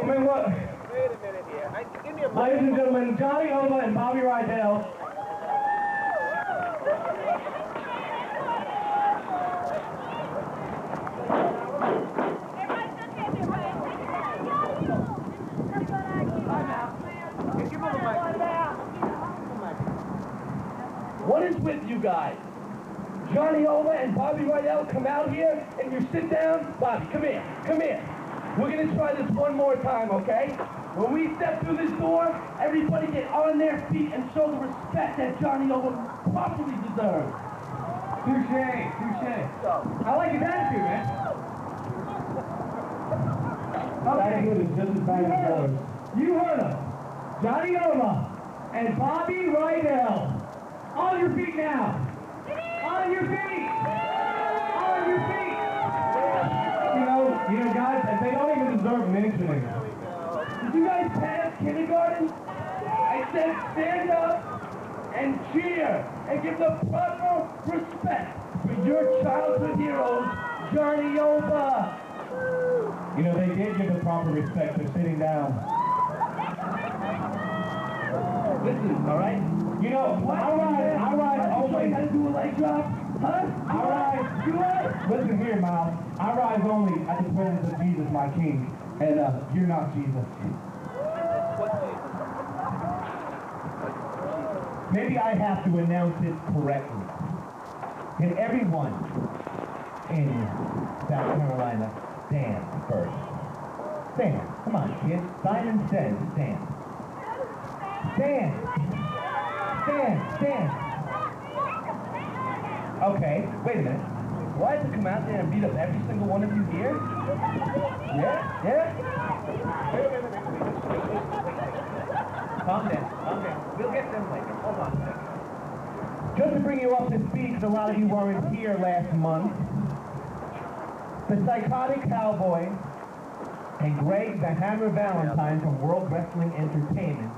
I mean, what? Wait a minute here. Give me a Ladies and gentlemen, Johnny Ova and Bobby Riedel. What is with you guys? Johnny Ova and Bobby Riedel come out here and you sit down. Bobby, come here, come here. We're gonna try this one more time, okay? When we step through this door, everybody get on their feet and show the respect that Johnny Ova properly deserves. Touche, touche. I like his attitude, man. Okay. Attitude is just as bad as yours. You heard him. Johnny Ova and Bobby Riedel. On your feet now. On your feet. On your feet. You know, guys, they don't even deserve mentioning. Did you guys pass kindergarten? I said stand up and cheer and give the proper respect for your childhood heroes, Johnny Ova. You know, they did give the proper respect for sitting down. Listen, all right? You know, I ride always. How to do a leg drop? Huh? I ride. You what? Listen here, Miles. I rise only at the presence of Jesus, my King. And you're not Jesus. What Jesus? Maybe I have to announce it correctly. Can everyone in South Carolina stand first? Stand. Come on, kids. Simon says stand. Stand. Stand. Stand. Okay, wait a minute. Do I have to come out there and beat up every single one of you here? Yeah? Yeah? Calm down. Calm down. We'll get them later. Hold on a second. Just to bring you up to speed, because a lot of you weren't here last month, the Psychotic Cowboy and Greg the Hammer Valentine from World Wrestling Entertainment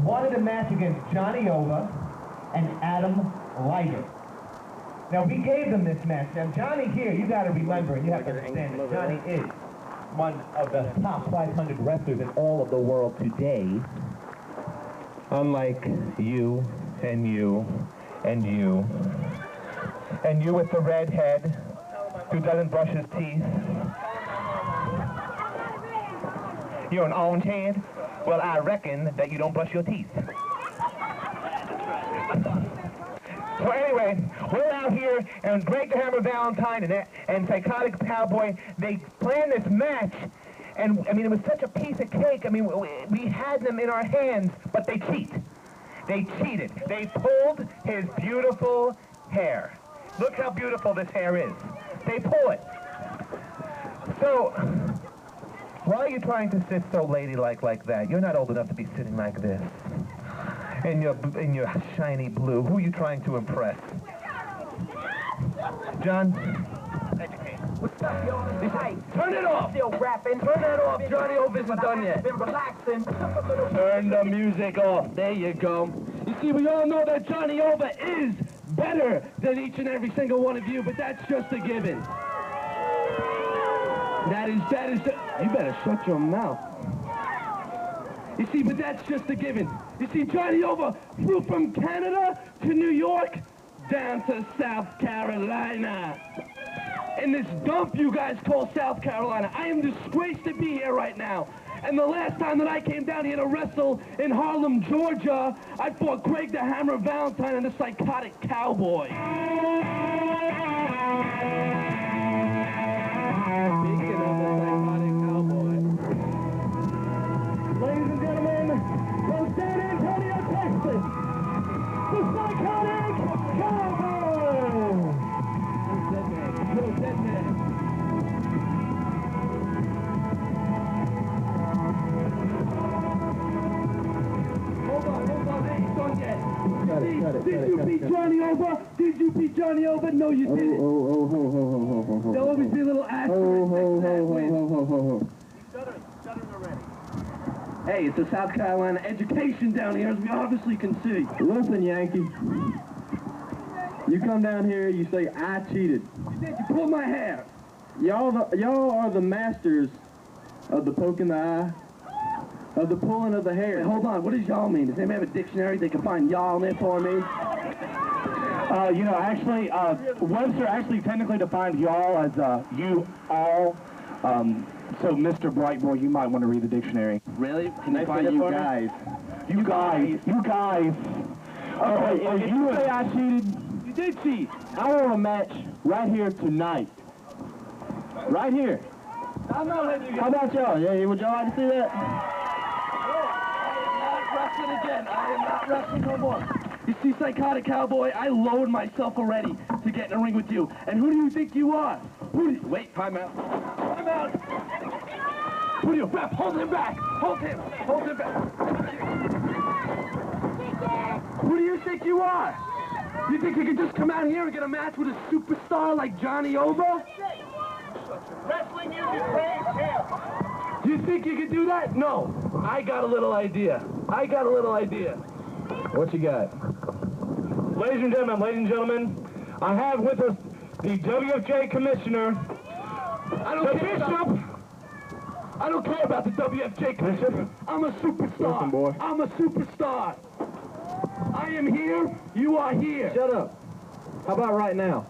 wanted a match against Johnny Ova and Adam Liger. Now, we gave them this match. Now, Johnny here, you got to remember, and you have to understand that Johnny is one of the top 500 wrestlers in all of the world today. Unlike you, and you, and you, and you with the red head who doesn't brush his teeth. You're an orange head? Well, I reckon that you don't brush your teeth. So anyway, we're out here, and Greg the Hammer Valentine and Psychotic Cowboy, they planned this match, and, I mean, it was such a piece of cake. I mean, we had them in our hands, but they cheat. They cheated. They pulled his beautiful hair. Look how beautiful this hair is. They pull it. So, why are you trying to sit so ladylike like that? You're not old enough to be sitting like this. In your shiny blue. Who are you trying to impress? John? What's up, yo? Hey, turn it off! Still rapping. Turn that off. Johnny Ova isn't done yet. Been relaxing. Turn the music off. There you go. You see, we all know that Johnny Ova is better than each and every single one of you, but that's just a given. That is, you better shut your mouth. You see, but that's just a given. You see, Johnny Ova flew from Canada to New York down to South Carolina. In this dump you guys call South Carolina. I am disgraced to be here right now. And the last time that I came down here to wrestle in Harlem, Georgia, I fought Greg the Hammer Valentine and the Psychotic Cowboy. Speaking of the Psychotic Cowboy. Ladies and gentlemen, from San Antonio, Texas, the Psychotic Cowboy! Little dead man. Hold on, I ain't done yet. Did you beat Johnny Ova? Did you beat Johnny Ova? No, you didn't. Oh. There'll always be a little asterisk stuttering already. Hey, it's a South Carolina education down here, as we obviously can see. Listen, Yankee. You come down here, you say, I cheated. You did, you pulled my hair. Y'all are the masters of the poke in the eye, of the pulling of the hair. Hold on, what does y'all mean? Does anybody have a dictionary they can find y'all in it for me? You know, actually, Webster actually technically defines y'all as you all. So, Mr. Bright Boy, you might want to read the dictionary. Really? Can I They find say you you guys? You guys. If you say I cheated, you did cheat. I want a match right here tonight. Right here. I'm not letting you How about y'all? Yeah, would y'all like to see that? not wrestling again. I am not wrestling no more. You see, Psychotic Cowboy, I lowered myself already to get in a ring with you. And who do you think you are? Wait, time out. Time out. Who do you, ref, hold him back. Hold him back. Who do you think you are? You think you can just come out here and get a match with a superstar like Johnny Ova? Wrestling you is paying him. Do you think you can do that? No. I got a little idea. What you got? Ladies and gentlemen, I have with us the WFJ Commissioner, I don't care about the WFJ Commissioner. I'm a superstar. Listen, boy. I'm a superstar. I am here. You are here. Shut up. How about right now?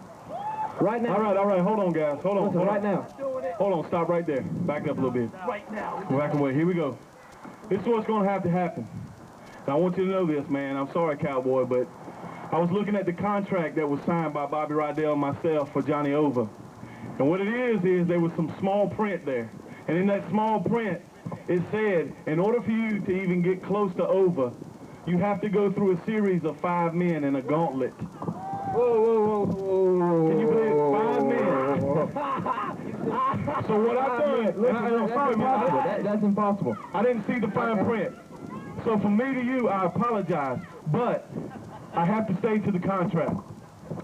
Right now. All right. Hold on, guys. Hold on. Listen, hold right on. now. Hold on. Stop right there. Back up a little bit. Right now. Back away. Here we go. This is what's going to have to happen. Now, I want you to know this, man. I'm sorry, Cowboy, but I was looking at the contract that was signed by Bobby Riedel and myself for Johnny Ova. And what it is there was some small print there. And in that small print, it said, in order for you to even get close to Ova, you have to go through a series of 5 men in a gauntlet. Whoa. Can you believe it? 5 men. So what I've done, That's impossible. I didn't see the fine print. So from me to you, I apologize. But I have to stay to the contract.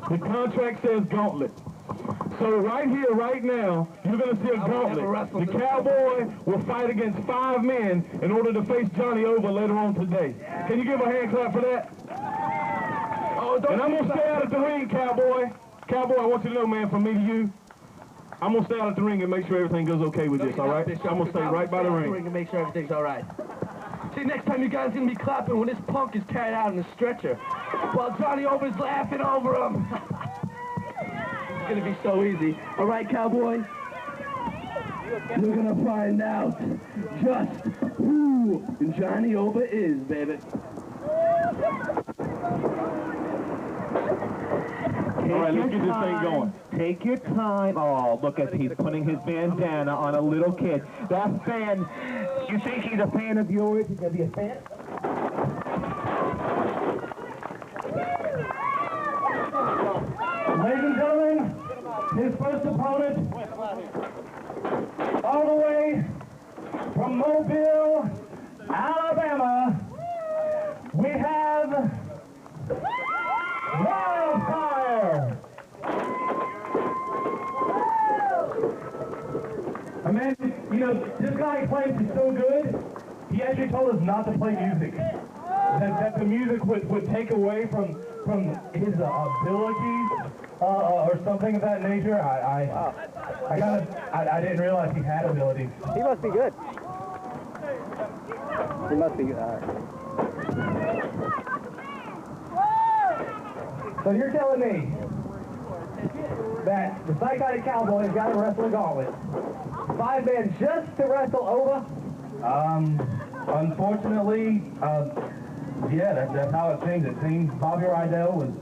The contract says gauntlet. So right here, right now, you're going to see a gauntlet. The Cowboy will fight against 5 men in order to face Johnny Ova later on today. Can you give a hand clap for that? And I'm going to stay out of the ring, Cowboy. Cowboy, I want you to know, man, from me to you, I'm going to stay out of the ring and make sure everything goes okay with this, all right? I'm going to stay right by the ring. And make sure everything's all right. See, next time you guys are going to be clapping when this punk is carried out in a stretcher while Johnny Ova's laughing over him. It's going to be so easy. All right, Cowboy? You're going to find out just who Johnny Ova is, baby. All right, let's get this thing going. Take your time. Oh, look at he's putting his bandana on a little kid. That fan, you think he's a fan of yours? He's going to be a fan? Ladies and gentlemen, his first opponent, all the way from Mobile, Alabama, we have Wildfire. I mean, you know, this guy claims he's so good, he actually told us not to play music. That the music would take away from his abilities or something of that nature. I didn't realize he had abilities. He must be good. He must be good. So you're telling me that the Psychotic Cowboy has got to wrestle a gauntlet? 5 men just to wrestle Ova? Unfortunately, yeah, that's how it seems. It seems Bobby Riedel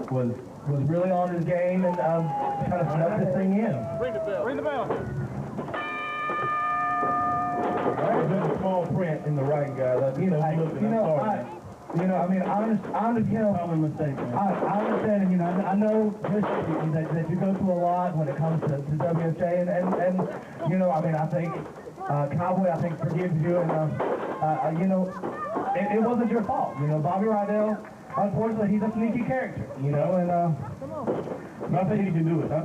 was really on his game and kind of snuck this thing in. Ring the bell. Ring the bell. There's a small print in the right, guy. I understand, I understand, you know, I know that you go through a lot when it comes to WFJ, and you know, I mean, I think Cowboy, I think, forgives you, and you know, it wasn't your fault. You know, Bobby Riedel, unfortunately, he's a sneaky character, you know, and nothing you can do with it.